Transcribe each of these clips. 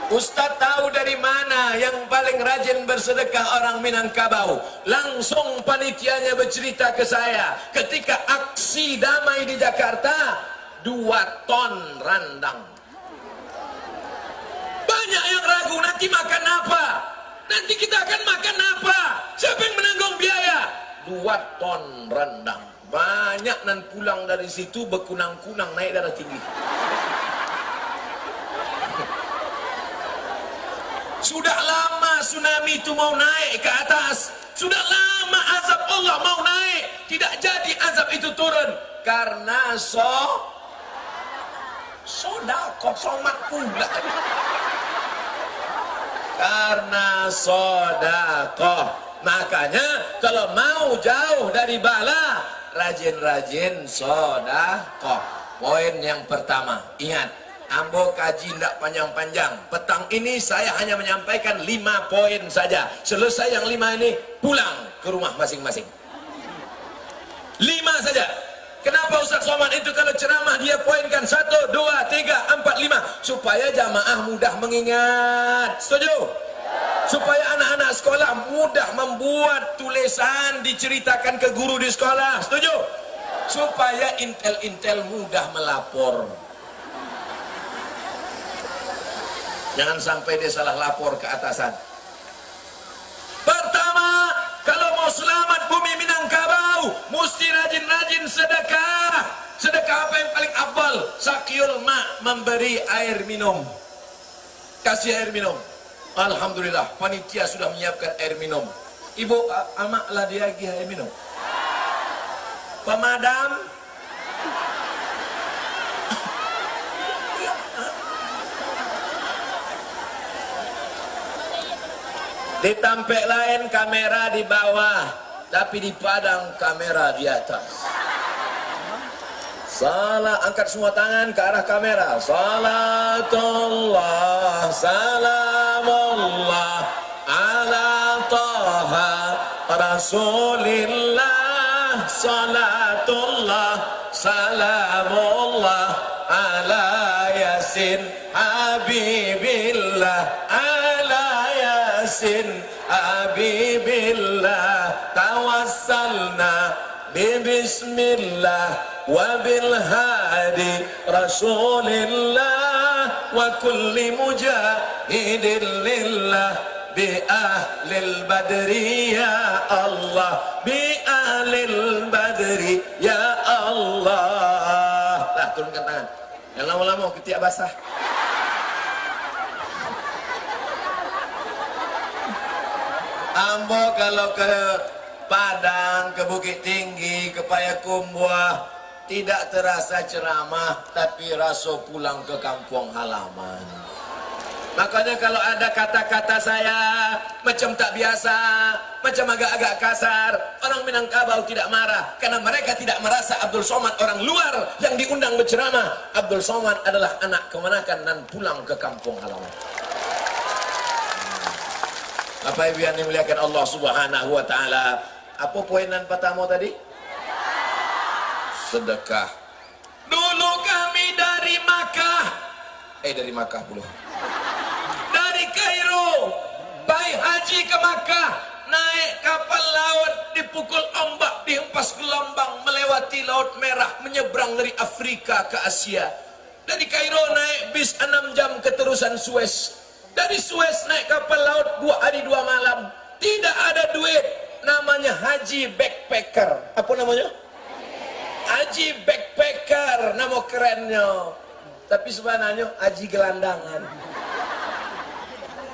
Ustaz tahu dari mana yang paling rajin bersedekah orang Minangkabau? Langsung panitianya bercerita ke saya, ketika aksi damai di Jakarta, 2 ton randang. Banyak yang ragu, nanti makan apa? Nanti kita akan makan apa? Siapa yang menanggung biaya? 2 ton randang. Banyak nan pulang dari situ berkunang-kunang, naik darah tinggi. Sudah lama tsunami itu mau naik ke atas. Sudah lama azab Allah mau naik. Tidak jadi azab itu turun. Karena sodakoh, somat pula. Karena sodakoh. Makanya kalau mau jauh dari bala, rajin-rajin sodakoh. Poin yang pertama, ingat, ambo kaji tidak panjang-panjang. Petang ini saya hanya menyampaikan 5 poin saja. Selesai yang 5 ini, pulang ke rumah masing-masing. 5 saja. Kenapa Ustaz Somad itu kalau ceramah dia poinkan 1, 2, 3, 4, 5, supaya jamaah mudah mengingat. Setuju? Supaya anak-anak sekolah mudah membuat tulisan diceritakan ke guru di sekolah. Setuju? Supaya intel-intel mudah melapor. Jangan sampai dia salah lapor ke atasan. Pertama, kalau mau selamat bumi Minangkabau, mesti rajin-rajin sedekah. Sedekah apa yang paling afdal? Sakyul ma', memberi air minum. Kasih air minum. Alhamdulillah, panitia sudah menyiapkan air minum. Ibu, amaklah dia lagi air minum. Pemadam. Di tampek lain kamera di bawah, tapi di padang kamera di atas. Salah, angkat semua tangan ke arah kamera. Salatullah, salamullah ala taha rasulillah. Salatullah, salamullah ala yasin habibillah. Habibillah, tawassalna bismillah wa bil hadi rasulillah wa kulli mujahidin lillah bi ahlil badri ya Allah, bi ahlil badri ya Allah. Nah, turunkan tangan. Yang lama-lama ketiak basah. Ambo kalau ke Padang, ke Bukit Tinggi, ke Payakumbuh, tidak terasa ceramah, tapi rasa pulang ke kampung halaman. Makanya kalau ada kata-kata saya macam tak biasa, macam agak-agak kasar, orang Minangkabau tidak marah, karena mereka tidak merasa Abdul Somad orang luar yang diundang berceramah. Abdul Somad adalah anak kemenakan dan pulang ke kampung halaman. Apa ibu yang dimuliakan Allah Subhanahu wa taala? Apa poinan pertama tadi? Sedekah. Dulu kami dari Makkah. Dari Makkah pula. Dari Kairo, bayi haji ke Makkah, naik kapal laut, dipukul ombak, dihempas gelombang, melewati Laut Merah, menyeberang dari Afrika ke Asia. Dari Kairo naik bis 6 jam keterusan Suez. Dari Suez naik kapal laut 2 hari 2 malam. Tidak ada duit. Namanya haji backpacker. Apa namanya? Haji backpacker. Nama kerennya. Tapi sebenarnya haji gelandangan.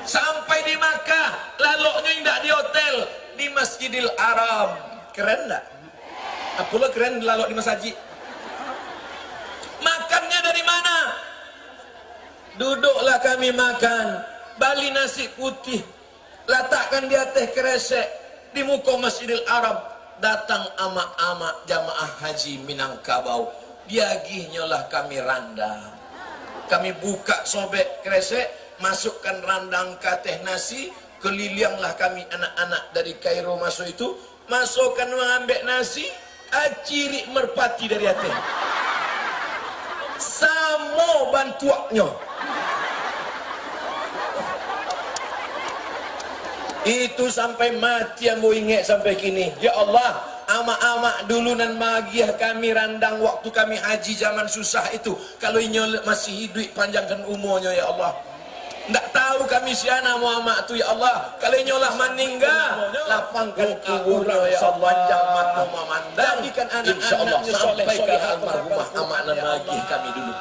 Sampai di Makkah, laloknya tidak di hotel, di Masjidil Haram. Keren tak? Apalah keren lalok di masjid. Makannya dari mana? Duduklah kami makan. Bali nasi putih, letakkan di atas kresek di muka Masjidil Haram. Datang amak-amak jamaah haji Minangkabau, diagihnya lah kami randang. Kami buka sobek kresek, masukkan randang ke teh nasi, kelilinglah kami anak-anak dari Kairo masuk itu, masukkan mengambil nasi, aciri merpati dari atas. Samo bantuaknya. Itu sampai mati yang mau ingat sampai kini. Ya Allah, amak-amak dulu nan magiah kami randang waktu kami haji zaman susah itu. Kalau inyo masih hidup panjangkan umurnya ya Allah. Ndak tahu kami siana Muhammad tu ya Allah. Kalau inyo lah meninggal, lapangkan kuburnya ya Allah. Panjang mata memandang. Jadikan anak-anaknya sampai ke almarhumah amak nan magiah kami dulu.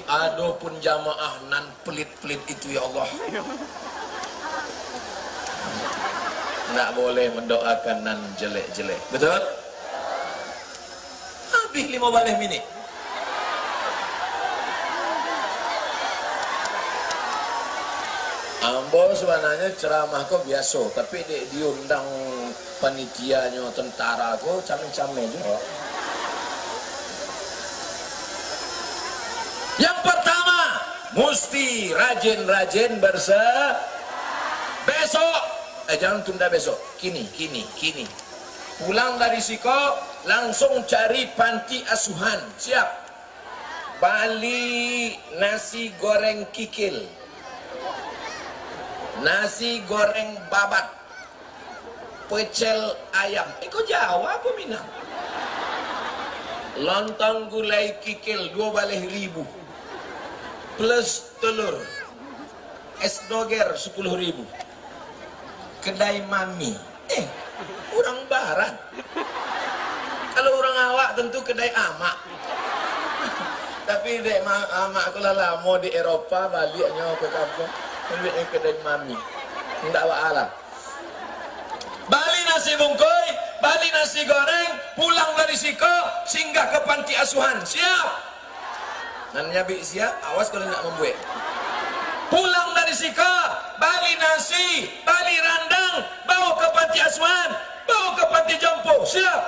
Adapun jamaah nan pelit-pelit itu ya Allah, nak boleh mendoakan nan jelek-jelek. Betul? Habis 15 minit. Ambo sebenarnya ceramah kok biasa, tapi diundang panitianya tentara kok camen-camen juga. Yang pertama, mesti rajin-rajin besok. Jangan tunda besok. Kini. Pulang dari Siko, langsung cari panti asuhan. Siap? Bali nasi goreng kikil, nasi goreng babat, pecel ayam. Kau Jawa apa Minang? Lontong gulai kikil 12.000 plus telur. Es doger 10.000. Kedai mami. Orang barat. Kalau orang awak tentu kedai amak. Tapi dek amak aku lah lama di Eropa, baliknya ke kampung, ambilnya kedai mami. Tidak wa'ala. Bali nasi bungkoi, Bali nasi goreng, pulang dari Siko, singgah ke panti asuhan. Siap? Nannya siap, awas kalau tidak membuat. Pulang dari Siko, Bali nasi, Bali randang, bawa ke panti asuhan, bawa ke panti jompo. Siap?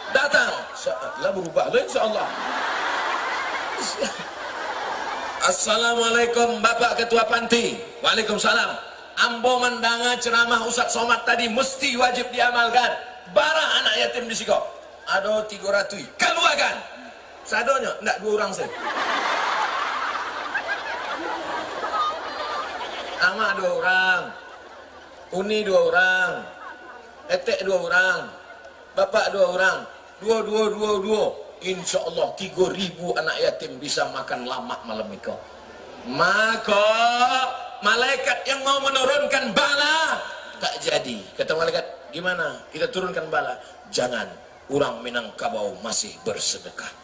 Datang. Insyaallah berubah lah insyaallah. Assalamualaikum Bapak Ketua Panti. Waalaikumsalam. Ambo mendanga ceramah Ustaz Somad tadi mesti wajib diamalkan. Bara anak yatim di Siko. Ada 300. Keluarkan. Sadonya enggak 2 orang saya. Amak 2 orang. Uni 2 orang. Etek 2 orang. Bapak 2 orang. 2. Insya Allah 3.000 anak yatim bisa makan lama malam itu. Maka malaikat yang mau menurunkan bala tak jadi. Kata malaikat, gimana kita turunkan bala? Jangan, orang Minangkabau masih bersedekah.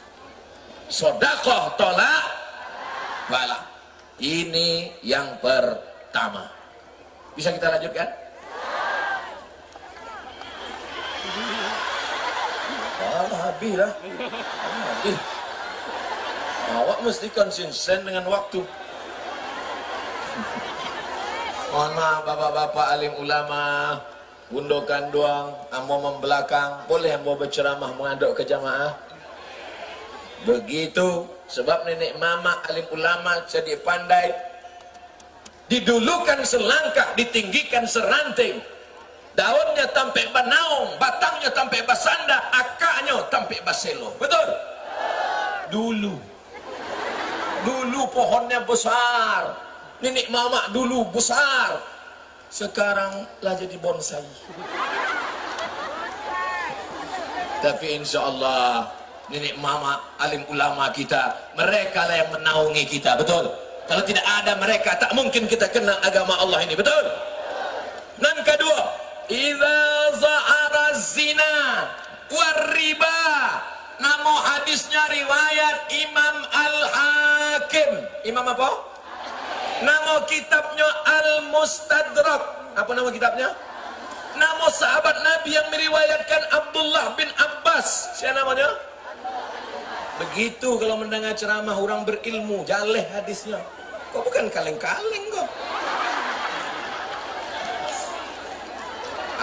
Sodakoh tolak bala. Ini yang pertama. Bisa kita lanjutkan? Habis lah. Habis. Awak mesti konsisten dengan waktu. Mohon maaf bapak-bapak alim ulama, gundokan doang, ambo membelakang, boleh ambo berceramah mengaduk ke jamaah. Begitu, sebab nenek mama alim ulama jadi pandai, didulukan selangkah, ditinggikan seranting. Daunnya tampai banaung, batangnya tampai basanda, akaknya tampai baselo. Betul? Dulu pohonnya besar. Nenek mama dulu besar. Sekarang lah jadi bonsai. Tapi insya Allah nenek mama alim ulama kita, mereka lah yang menaungi kita. Betul? Kalau tidak ada mereka, tak mungkin kita kenal agama Allah ini. Betul? Dan kedua, idza za'ara zina wariba. Namo hadisnya riwayat Imam Al-Hakim. Imam apa? Namo kitabnya Al-Mustadrak. Apa nama kitabnya? Nama sahabat Nabi yang meriwayatkan Abdullah bin Abbas. Siapa namanya? Begitu kalau mendengar ceramah orang berilmu, jaleh hadisnya. Kok bukan kaleng-kaleng kok.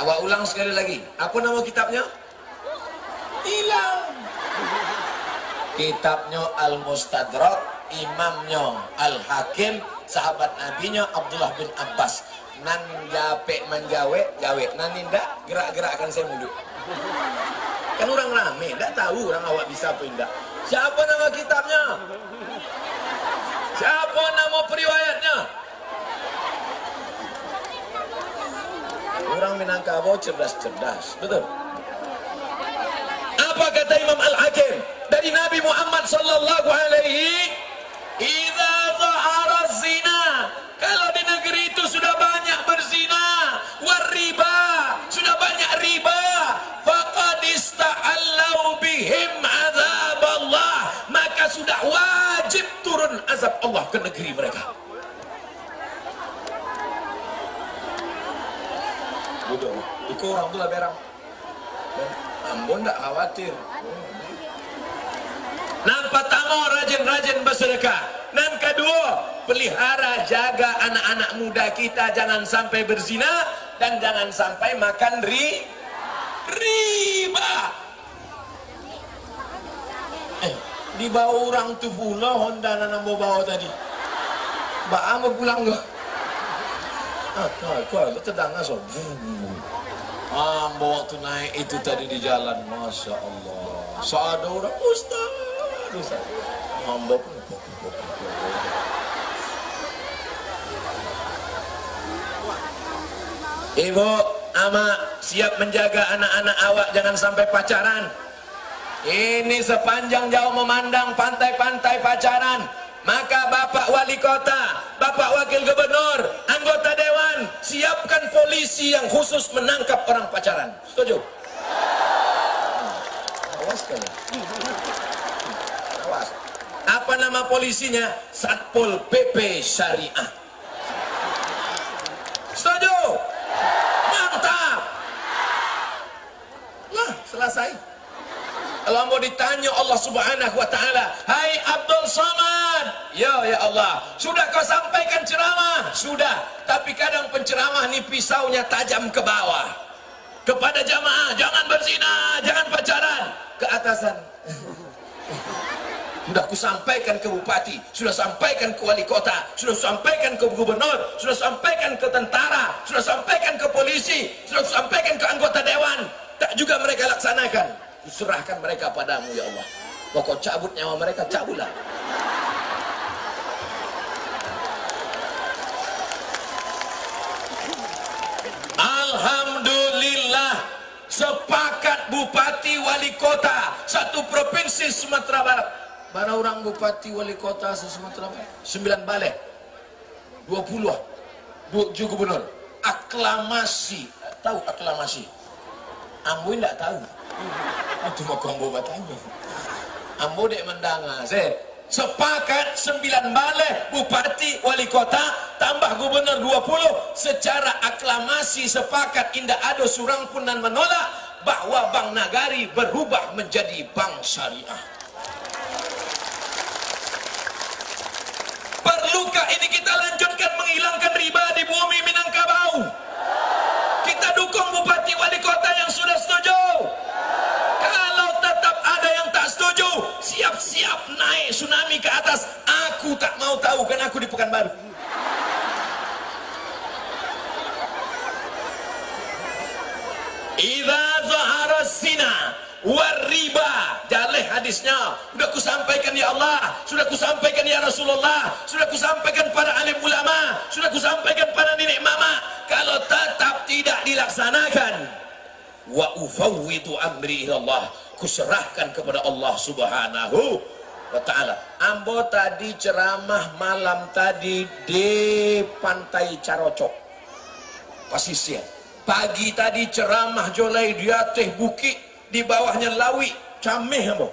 Awak ulang sekali lagi. Apa nama kitabnya? Hilang. Kitabnya Al-Mustadrak, imamnya Al-Hakim, sahabat nabinya Abdullah bin Abbas. Nan japek menjawe, gawe. Nan indak gerak-gerakkan saya mulut. Kan orang rame, enggak tahu orang awak bisa apa indak. Siapa nama kitabnya? Siapa nama periwayatnya? Minangkabau cerdas-cerdas, betul? Apa kata Imam Al-Hakim dari Nabi Muhammad sallallahu alaihi, idza zahara zina, kalau di negeri itu sudah banyak berzina, wariba, sudah banyak riba, faqad ista'allau bihim azab Allah, maka sudah wajib turun azab Allah ke negeri mereka. Bodoh, itu orang tu lah berang. Ambon tak khawatir. Nampak tamu rajin-rajin bersedekah. Dan kedua, pelihara jaga anak-anak muda kita jangan sampai berzina dan jangan sampai makan riba. Dibawa orang tu pula Honda nanam bawa tadi. Ba'a mau pulang ke? Kau tedang asal. Bawa tu naik itu tadi di jalan, masya Allah. Seada orang Ustaz. Hamba pun. Ibu, ama siap menjaga anak-anak awak jangan sampai pacaran. Ini sepanjang jauh memandang pantai-pantai pacaran, maka Bapak Wali Kota, Bapak Wakil Gubernur, anggota Dewan, siapkan polisi yang khusus menangkap orang pacaran. Setuju? Awas kali. Awas. Apa nama polisinya? Satpol PP Syariah. Setuju? Mantap. Lah, selesai. Kalau mau ditanya Allah Subhanahu wa taala, "Hai Abdul Somad." Ya Allah, sudah kau sampaikan ceramah? Sudah, tapi kadang penceramah ni pisaunya tajam ke bawah. Kepada jamaah, jangan berzina, jangan pacaran. Ke atasan. Sudah aku sampaikan ke bupati, sudah sampaikan ke wali kota, sudah sampaikan ke gubernur, sudah sampaikan ke tentara, sudah sampaikan ke polisi, sudah sampaikan ke anggota dewan. Tak juga mereka laksanakan. Serahkan mereka padamu ya Allah. Pokok cabut nyawa mereka, cabutlah. Alhamdulillah, sepakat bupati wali kota satu provinsi Sumatera Barat. Mana orang bupati wali kota Sumatera Barat? 9 balik, 20 gubernur. Aklamasi, tahu aklamasi? Ambo tidak tahu. Itu mau kombo batanya. Ambo dek mendanga. Sepakat 9 balik, bupati, wali kota, tambah gubernur 20, secara aklamasi sepakat indah ada surang pun dan menolak bahwa Bank Nagari berubah menjadi bank syariah. Perlukah ini kita lanjutkan menghilangkan riba di bumi Minangkabau? Kita dukung bupati wali kota yang sudah setuju. Kalau tetap ada yang tak setuju, siap-siap naik tsunami ke atas. Aku tak mau tahu, kan aku di Pekanbaru. Idza zahara zina wariba, jaleh hadisnya. Sudah kusampaikan ya Allah, sudah kusampaikan ya Rasulullah, sudah kusampaikan para alim ulama, sudah kusampaikan para nenek mama. Kalau tetap tidak dilaksanakan, wa ufawwidu amri ilallah, kuserahkan kepada Allah Subhanahu wa taala. Ambo tadi ceramah malam tadi di Pantai Carocok, Pasisir. Pagi tadi ceramah jolai di atas bukit, di bawahnya lawi, camih ambo.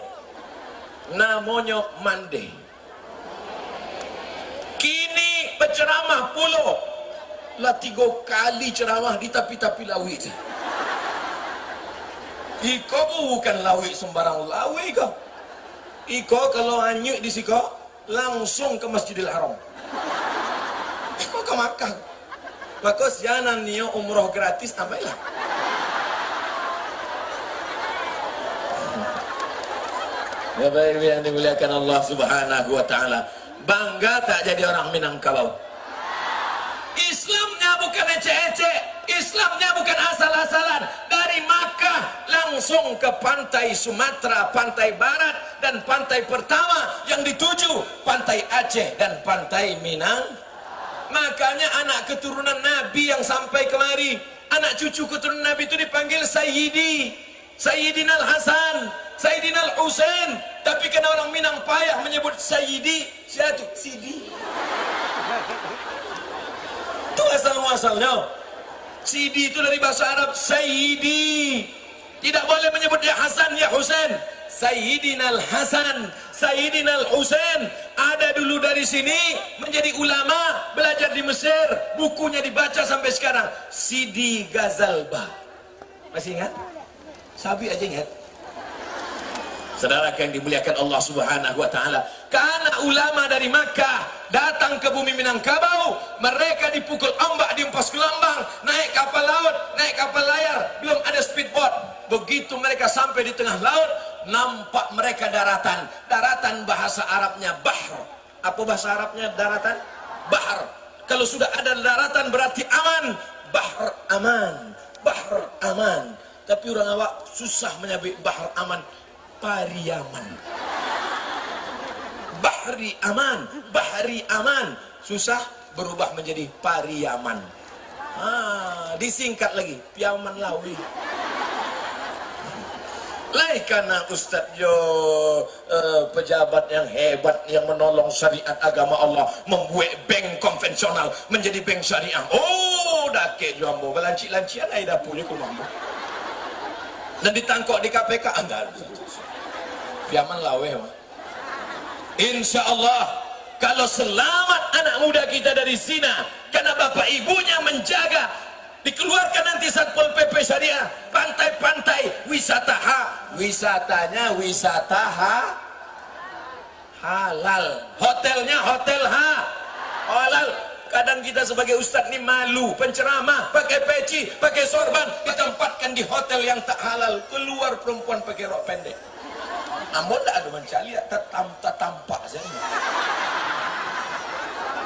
Namanya Mande. Kini berceramah pulau lah 3 kali ceramah di tapi-tapi lawi. Iko bukan lawi sembarang lawi kau. Iko kalau hanyut di siko langsung ke Masjidil Haram. Iko ke Makkah. Maka sianan niyo umroh gratis tambahlah. Ya baik yang dimuliakan Allah Subhanahu wa taala. Bangga tak jadi orang Minangkabau. Islamnya bukan ecek-ecek, Islamnya bukan asal-asalan. Dari Makkah langsung ke pantai Sumatera, pantai barat, dan pantai pertama yang dituju pantai Aceh dan pantai Minang. Makanya anak keturunan Nabi yang sampai kemari Anak cucu keturunan Nabi itu dipanggil Sayyidi, Sayyidina Al-Hasan, Sayyidina Al-Husain. Tapi karena orang Minang payah menyebut Sayyidi, siapa itu? Sidi. Itu asal-muasalnya. Sidi itu dari bahasa Arab Sayyidi. Tidak boleh menyebut ya Hasan, ya Husain. Sayyidina Al-Hasan, Sayyidina Al-Husain. Ada dulu dari sini, menjadi ulama, belajar di Mesir, bukunya dibaca sampai sekarang. Sidi Ghazalbah. Masih ingat? Sabi aja ingat. Saudara yang dimuliakan Allah Subhanahu wa taala, karena ulama dari Makkah datang ke bumi Minangkabau, mereka dipukul ombak, dihempas gelombang, naik kapal laut, naik kapal layar, belum ada speedboat. Begitu mereka sampai di tengah laut, nampak mereka daratan. Daratan bahasa Arabnya bahr. Apa bahasa Arabnya daratan? Bahr. Kalau sudah ada daratan berarti aman. Bahr aman, bahr aman. Tapi orang awak susah menyebut bahr aman. Pariaman. Bahri aman, bahri aman. Susah berubah menjadi Pariaman. Disingkat lagi, Piaman Lawi. Lai karena Ustadz pejabat yang hebat yang menolong syariat agama Allah, membuat bank konvensional menjadi bank syariah. Oh, dake jambo, belanci-lancian ai dapurnya ke mambo. Dan ditangkap di KPK Anda. Piaman Lawe. Insya Allah, kalau selamat anak muda kita dari zina, karena bapak ibunya menjaga, dikeluarkan nanti Satpol PP Syariah, pantai-pantai wisata wisatanya wisata halal, hotelnya hotel halal. Kadang kita sebagai ustadz ini malu, penceramah, pakai peci, pakai sorban, ditempatkan di hotel yang tak halal, keluar perempuan pakai rok pendek. Namun tak ada mencari, tak tampak saja.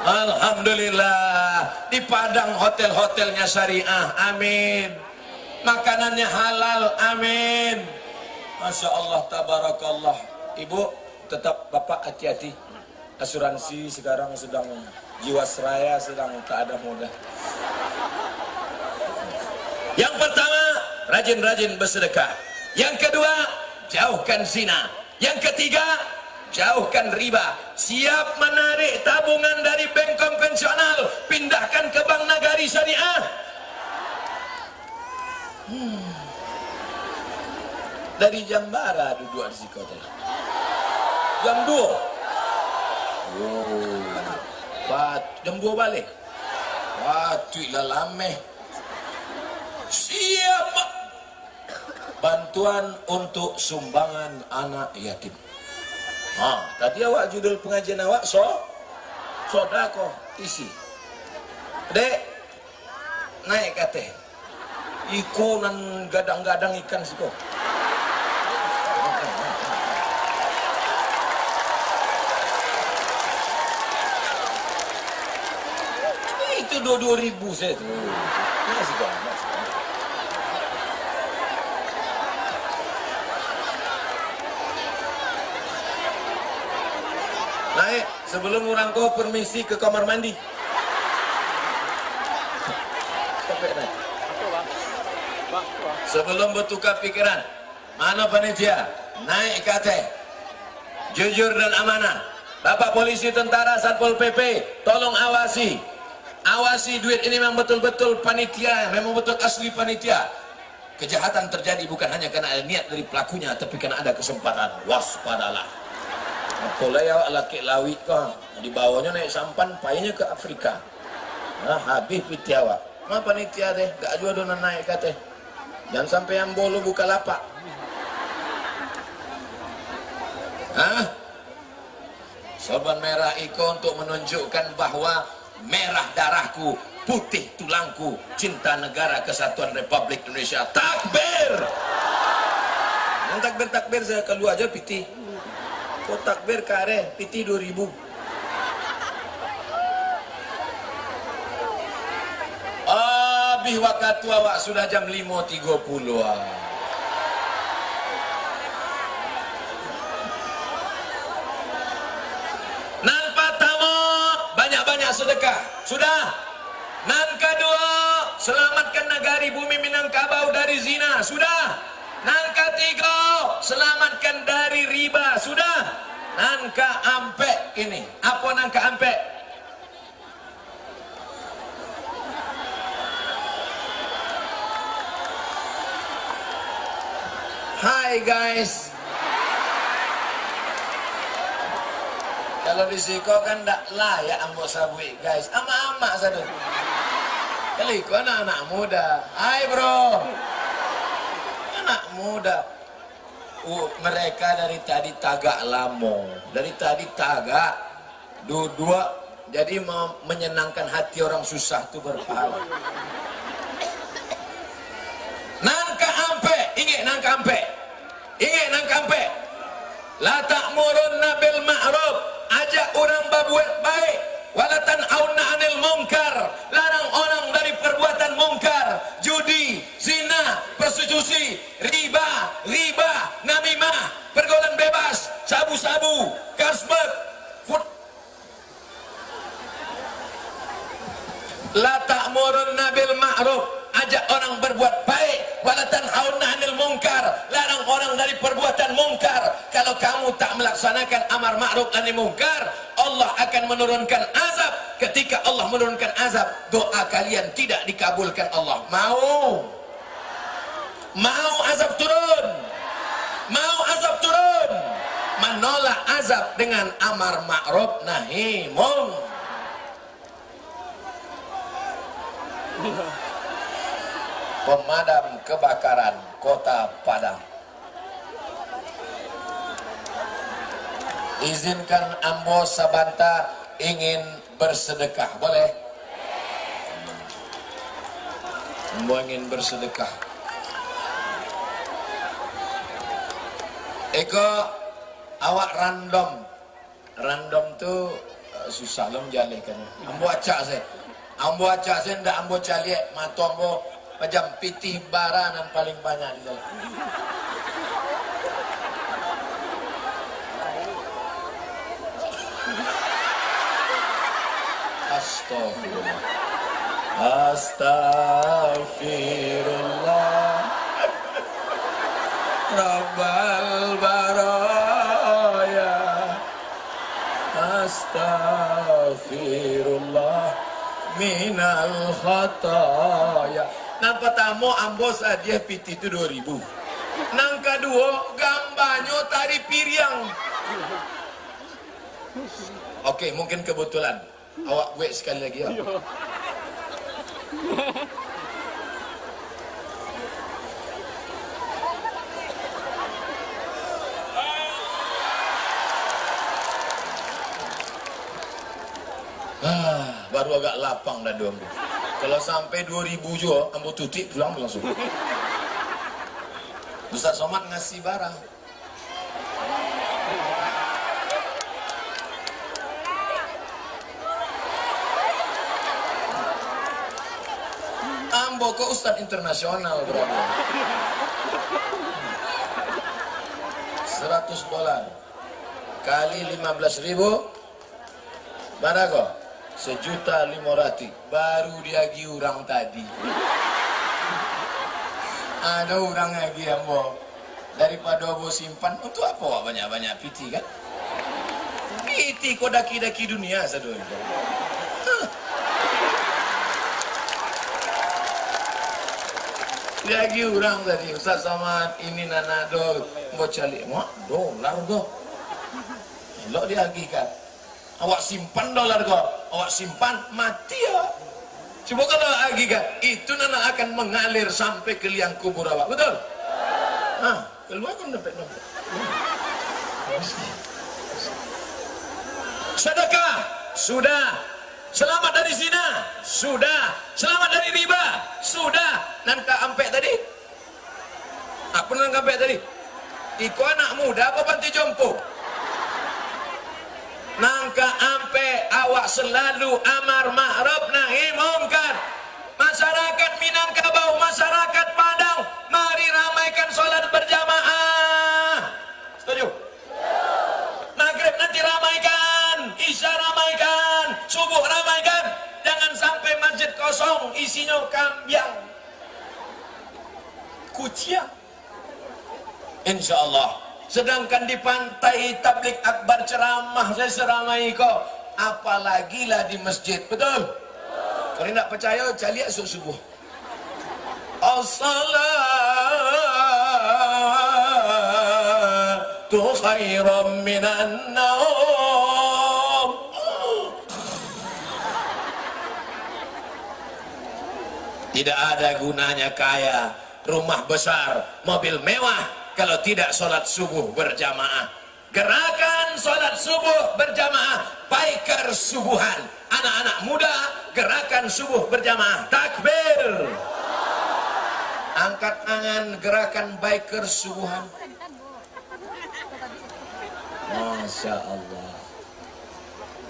Alhamdulillah, di Padang hotel-hotelnya syariah, amin. Makanannya halal, amin. Masya Allah, tabarakallah. Ibu, tetap bapak hati-hati. Asuransi sekarang sedang Jiwasraya sedang tak ada mudah. Yang pertama, rajin-rajin bersedekah. Yang kedua, jauhkan zina. Yang ketiga, jauhkan riba. Siap menarik tabungan dari bank konvensional, pindahkan ke bank nagari syariah. Dari Jambara duduk di kota. Jam 2. Jam 2 balik. Watuh lalame. Siap. Bantuan untuk sumbangan anak yatim. Tadi awak judul pengajian awak sodako isi. Dek, naik kate. Iko nan gadang-gadang ikan siko. Itu 2.000 saya tuh. Masih banyak. Naik, sebelum orang kau permisi ke kamar mandi. Sebelum bertukar pikiran, mana panitia? Naik ke atas. Jujur dan amanah. Bapak polisi, tentara, Satpol PP, tolong awasi. Awasi duit ini memang betul-betul panitia, memang betul asli panitia. Kejahatan terjadi bukan hanya karena ada niat dari pelakunya, tapi karena ada kesempatan. Waspadalah. Kalau ya laki lawi kau dibawanya naik sampan, payahnya ke Afrika. Habis pitiawa. Ma panitia deh, gak jua donan naik kate. Jangan sampai yang bolu buka lapak. Sorban merah iko untuk menunjukkan bahwa merah darahku, putih tulangku, cinta negara kesatuan Republik Indonesia. Takbir! Yang takbir saya keluar aja piti. Kok takbir kare piti 2.000. Abih waktu awak sudah jam 5.30. Nan pertama, banyak-banyak sedekah. Sudah. Nan kedua, selamatkan negari bumi Minangkabau dari zina. Sudah. Nang ketiga, selamatkan dari riba. Sudah. Nangka ampek ini. Apa nangka ampek? Hai guys. Kalau di Siko kan tak layak ambo sabui guys. Ama-ama satu. Kali ko anak-anak muda. Hai bro. Anak muda. Mereka dari tadi tagak lamo. Dari tadi tagak. Dua-dua. Jadi menyenangkan hati orang susah itu berpahala. Nangka ampe. Ingat nangka ampe. Ingat nangka ampe. La ta'murunna bil ma'ruf. Ajak orang berbuat baik. Wala tanhauna 'anil munkar. Larang orang dari perbuatan mungkar. Judi, zina, prostitusi, riba, namimah, pergaulan bebas, sabu-sabu, kasbek, la ta'murunna bil ma'ruf. Ajak orang berbuat baik. Wala tanhauna 'anil munkar. Larang orang dari perbuatan mungkar. Kalau kamu tak melaksanakan amar ma'ruf nahi munkar, Allah akan menurunkan azab. Ketika Allah menurunkan azab, doa kalian tidak dikabulkan Allah. Mau? Mau azab turun? Mau azab turun? Menolak azab dengan amar ma'ruf nahi munkar. Pemadam kebakaran Kota Padang. Izinkan ambo sabanta ingin bersedekah, boleh? Ambo ingin bersedekah. Eko awak random. Random tu susah lah menjalihkan. Ambo acak saya. Ambo acak saya ndak ambo caliek mata ambo macam pitih baranan paling banyak di dalam. Astagfirullah. Astagfirullah. Rabbal baraya. Astagfirullah minal khataya. Nang pertama ambos hadiah piti itu 2000. Nang kedua gambarnya tari piring. Oke, mungkin kebetulan. Awak wait sekali lagi ya. Baru agak lapang dah dua. Kalau sampai 2000 juga, ambo tutik pulang langsung. Ustaz Somad ngasih barang. Ambo ke Ustaz internasional berapa? $100 kali 15.000 berapa? 1.500.000 baru diagi orang tadi. Ada orang lagi ambo. Daripada ambo simpan untuk apa wak banyak-banyak piti kan? Piti kau daki-daki dunia sadoi. Diagi orang tadi Ustaz Somad ini nanado ambo calik mak dolar go. Elok diagi kan. Awak simpan dolar kau, awak simpan mati ya. Coba kalau lagi kan, itu nana akan mengalir sampai ke liang kubur awak, betul? Keluar kan dompet. Sedekah, sudah. Selamat dari zina, sudah. Selamat dari riba, sudah. Nangka ampek tadi? Apa nangka ampek tadi? Iko anak muda apa panti jompo? Nangka ampe awak selalu amar ma'ruf nahi munkar. Masyarakat Minangkabau, masyarakat Padang, mari ramaikan sholat berjamaah. Setuju? Maghrib nanti ramaikan, Isya ramaikan, subuh ramaikan. Jangan sampai masjid kosong, isinya kambiang, kuciang. Insya Allah. Sedangkan di pantai tablik akbar ceramah saya seramai kau, apalagi lah di masjid. Betul? Kalau tidak percaya, cari lihat subuh. As-salatu khairan minan naum. Tidak ada gunanya kaya, rumah besar, mobil mewah kalau tidak sholat subuh berjamaah. Gerakan sholat subuh berjamaah, biker subuhan. Anak-anak muda, gerakan subuh berjamaah. Takbir. Angkat tangan, gerakan biker subuhan. Masya Allah.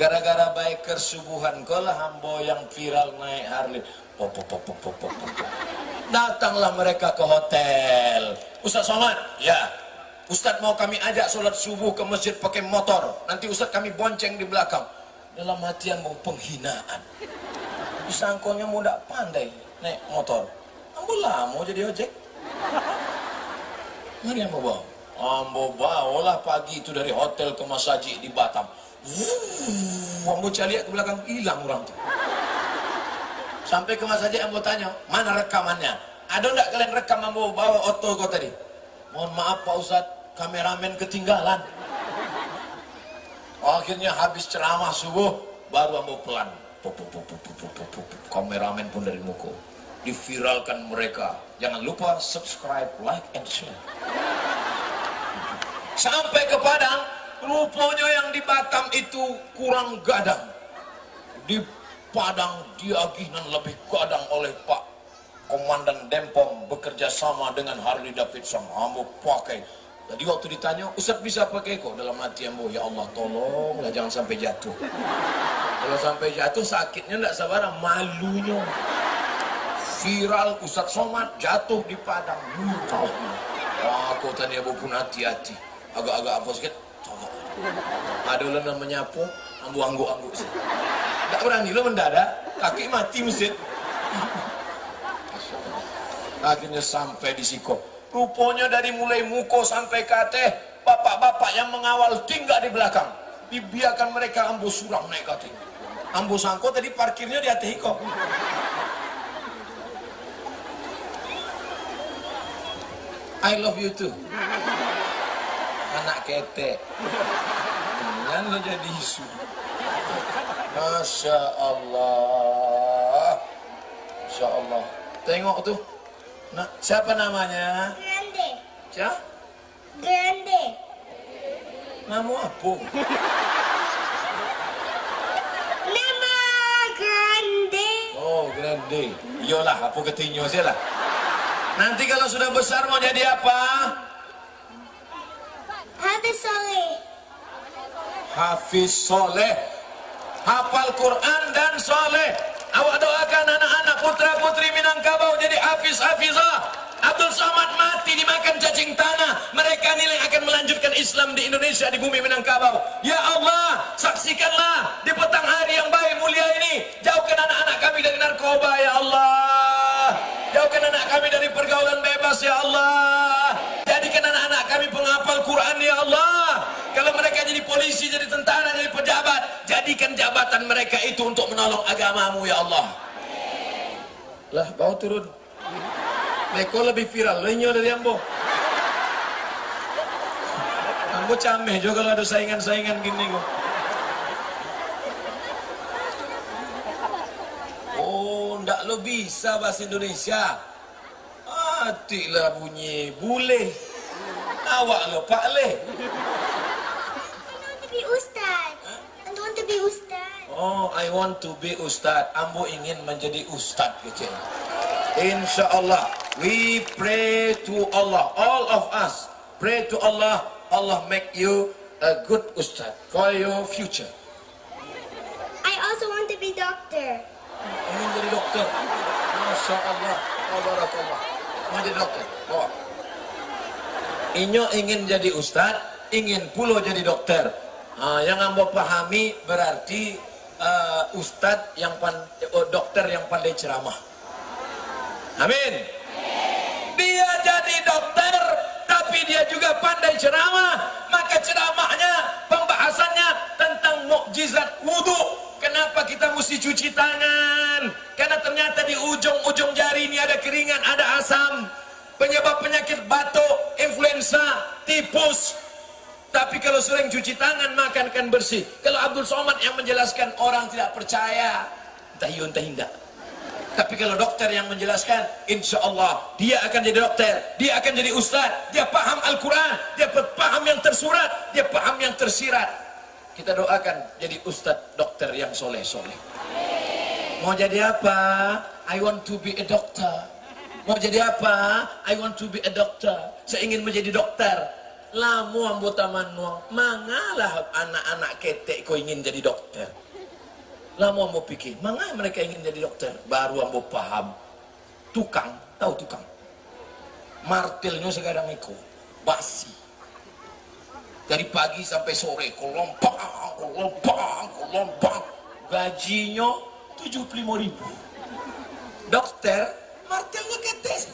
Gara-gara biker subuhan, kau lah hambo yang viral naik Harley. Datanglah mereka ke hotel. Ustaz Somad, ya. Ustaz mau kami ajak sholat subuh ke masjid pakai motor. Nanti Ustaz kami bonceng di belakang. Dalam hatian mau penghinaan. Disangkonya mau tak pandai naik motor. Ambolah mau jadi ojek. Mana yang mau bawa? Ambo bawalah pagi itu dari hotel ke Masaji di Batam. Ambo cari ke belakang, hilang orang tu. Sampai ke Masaji, Ambo tanya, mana rekamannya? Ada enggak kalian rekam Ambo bawa oto kau tadi? Mohon maaf Pak Ustadz, kameramen ketinggalan. Akhirnya habis ceramah subuh, baru Ambo pelan. Kameramen pun dari muka. Diviralkan mereka. Jangan lupa subscribe, like, and share. Sampai ke Padang, rupanya yang di Batam itu kurang gadang. Di Padang diaginan lebih gadang oleh Pak Komandan Dempom bekerja sama dengan Harley Davidson. Ambo pakai. Jadi waktu ditanya, Ustaz bisa pakai kok? Dalam hati Ambo, ya Allah tolonglah jangan sampai jatuh. Kalau sampai jatuh sakitnya tidak sabar, malunya. Viral Ustaz Somad jatuh di Padang. Aku tanya Ambo pun hati-hati. Agak-agak apa sikit. Ada lah namanya apa? Ambo angguk-angguk sih. Tak berani lo mendadak, kaki mati mesin. Akhirnya sampai di Siko. Rupanya dari mulai muko sampai kate, bapak-bapak yang mengawal tinggal di belakang. Dibiarkan mereka Ambo surang naik kate. Ambo sangko tadi parkirnya di atas Hiko. I love you too. Anak ketek. Jangan lo jadi isu. Masya Allah. Masya Allah. Tengok tuh. Nah, siapa namanya? Grande. Siapa? Grande. Nama apa? Nama Grande. Oh, Grande. Iyalah, apa ketinyo sih lah. Nanti kalau sudah besar mau jadi apa? Hafiz Soleh. Hafiz Soleh. Hafal Quran dan soleh. Awak doakan anak-anak putra-putri Minangkabau jadi hafiz-hafizah. Abdul Somad mati dimakan cacing tanah. Mereka nilai akan melanjutkan Islam di Indonesia, di bumi Minangkabau. Ya Allah, saksikanlah di petang hari yang baik mulia ini. Jauhkan anak-anak kami dari narkoba, ya Allah. Jauhkan anak kami dari pergaulan bebas, ya Allah. Jadikan anak-anak kami penghafal Quran, ya Allah. Kalau mereka jadi polisi, jadi tentara, jadi pejabat, jadikan jabatan mereka itu untuk menolong agamamu, ya Allah. Lah, bau turun. Neko lebih viral, lenyo dari Ambo. Ambo cameh juga kalau ada saingan-saingan gini kok. Oh, ndak lo bisa bahasa Indonesia. Matilah bunyi bule. Awak lo Pak Le. I want to be Ustaz. Oh, I want to be Ustad. Ambo ingin menjadi Ustad kecil. Insya Allah, we pray to Allah. All of us pray to Allah. Allah make you a good Ustad for your future. I also want to be doctor. Ingin jadi dokter. Masya Allah. Barakallah. Mau jadi dokter. Bawa. Inyo ingin jadi Ustad, ingin pula jadi dokter. Yang Ambo pahami berarti Ustad yang dokter yang pandai ceramah. Amin. Dia jadi dokter, tapi dia juga pandai ceramah. Maka ceramahnya, pembahasannya tentang mukjizat wudu. Kenapa kita mesti cuci tangan? Karena ternyata di ujung-ujung jari ini ada keringat, ada asam. Penyebab penyakit batuk, influenza, tipus. Tapi kalau sering cuci tangan, maka akan bersih. Kalau Abdul Somad yang menjelaskan, orang tidak percaya. Entah iya, entah tidak. Tapi kalau dokter yang menjelaskan, insya Allah dia akan jadi dokter, dia akan jadi ustaz, dia paham Al-Quran, dia paham yang tersurat, dia paham yang tersirat. Kita doakan jadi ustaz dokter yang soleh-soleh. Mau jadi apa? I want to be a doctor. Mau jadi apa? I want to be a doctor. Saya ingin menjadi dokter. Lamu anggota manuang, mangalah anak-anak ketek kau ingin jadi dokter. Lama mau pikir, mana mereka ingin jadi dokter? Baru ambo paham. Tukang, tahu tukang? Martilnya sekarang itu basi. Dari pagi sampai sore, kolompang. Gajinya 75.000. Dokter, martilnya ketes.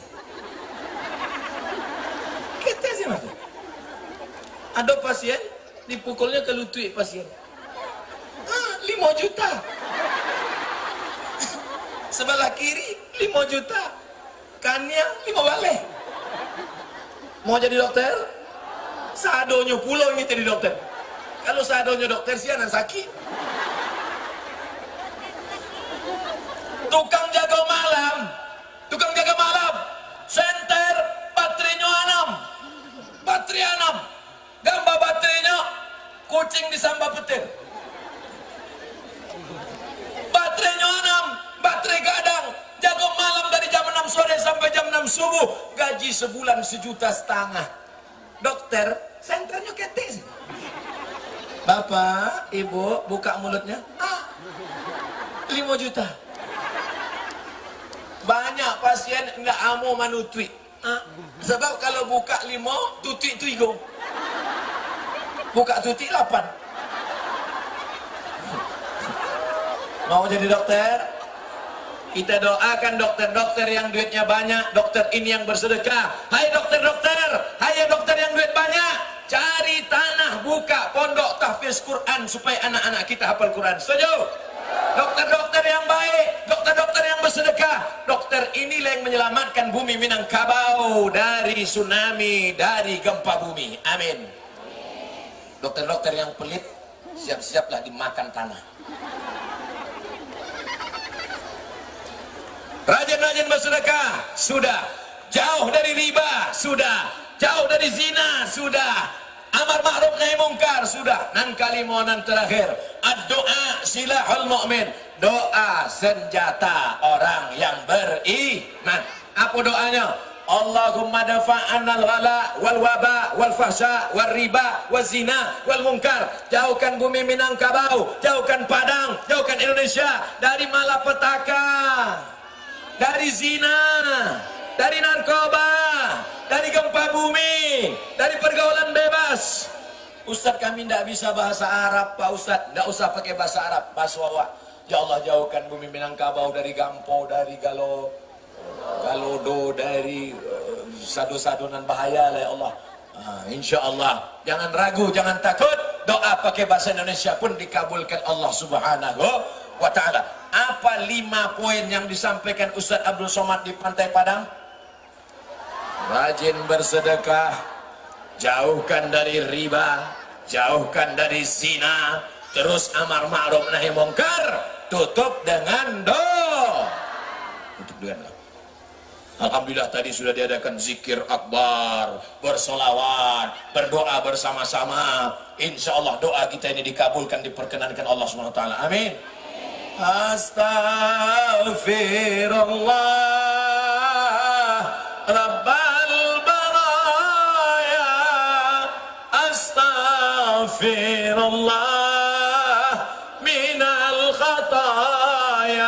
Ketes ya martil. Ada pasien, dipukulnya ke lutut pasien. 5 juta. Sebelah kiri 5 juta. Kannya 5 balik. Mau jadi dokter? Sadonya pulau ini jadi dokter. Kalau sadonya dokter sianan sakit. Tukang jaga malam. Tukang jaga malam. Senter baterainya 6. Baterai 6. Gambar baterainya kucing disambah petir. Baterainya 6, baterai gadang, jaga malam dari jam 6 sore sampai jam 6 subuh, gaji sebulan 1,5 juta. Dokter, senternya ketis. Bapak, ibu, buka mulutnya. 5 juta. Banyak pasien enggak amo manutui. Sebab kalau buka 5, tutik tu igo. Buka tutik 8. Mau jadi dokter? Kita doakan dokter-dokter yang duitnya banyak, dokter ini yang bersedekah. Hai dokter-dokter, hai dokter yang duit banyak, cari tanah, buka pondok tahfiz Quran supaya anak-anak kita hafal Quran. Setuju? Dokter-dokter yang baik, dokter-dokter yang bersedekah. Dokter inilah yang menyelamatkan bumi Minangkabau dari tsunami, dari gempa bumi. Amin. Dokter-dokter yang pelit, siap-siaplah dimakan tanah. Rajin-rajin bersedekah, sudah. Jauh dari riba, sudah. Jauh dari zina, sudah. Amar ma'ruf nahi mungkar, sudah. Nan kalimonan terakhir, ad-doa silahul mu'min. Doa senjata orang yang beriman. Apa doanya? Allahumma dafa'annal ghala wal waba wal fahsya wal riba wal zina wal munkar. Jauhkan bumi Minangkabau, jauhkan Padang, jauhkan Indonesia dari malapetaka, dari zina, dari narkoba, dari gempa bumi, dari pergaulan bebas. Ustaz, kami tidak bisa bahasa Arab, Pak Ustaz. Tidak usah pakai bahasa Arab, bahasa Wawa. Ya Allah, jauhkan bumi Minangkabau dari Gampo, dari Galodo, dari sadu-sadunan bahaya lah ya Allah. Insya Allah, jangan ragu, jangan takut. Doa pakai bahasa Indonesia pun dikabulkan Allah Subhanahu wa Ta'ala. Apa 5 poin yang disampaikan Ustaz Abdul Somad di Pantai Padang? Rajin bersedekah, jauhkan dari riba, jauhkan dari zina, terus amar ma'ruf nahi mungkar, tutup dengan doa. Tutup dengan doa. Alhamdulillah tadi sudah diadakan zikir akbar, bersolawat, berdoa bersama-sama. Insya Allah doa kita ini dikabulkan, diperkenankan Allah SWT. Amin. Astaghfirullah.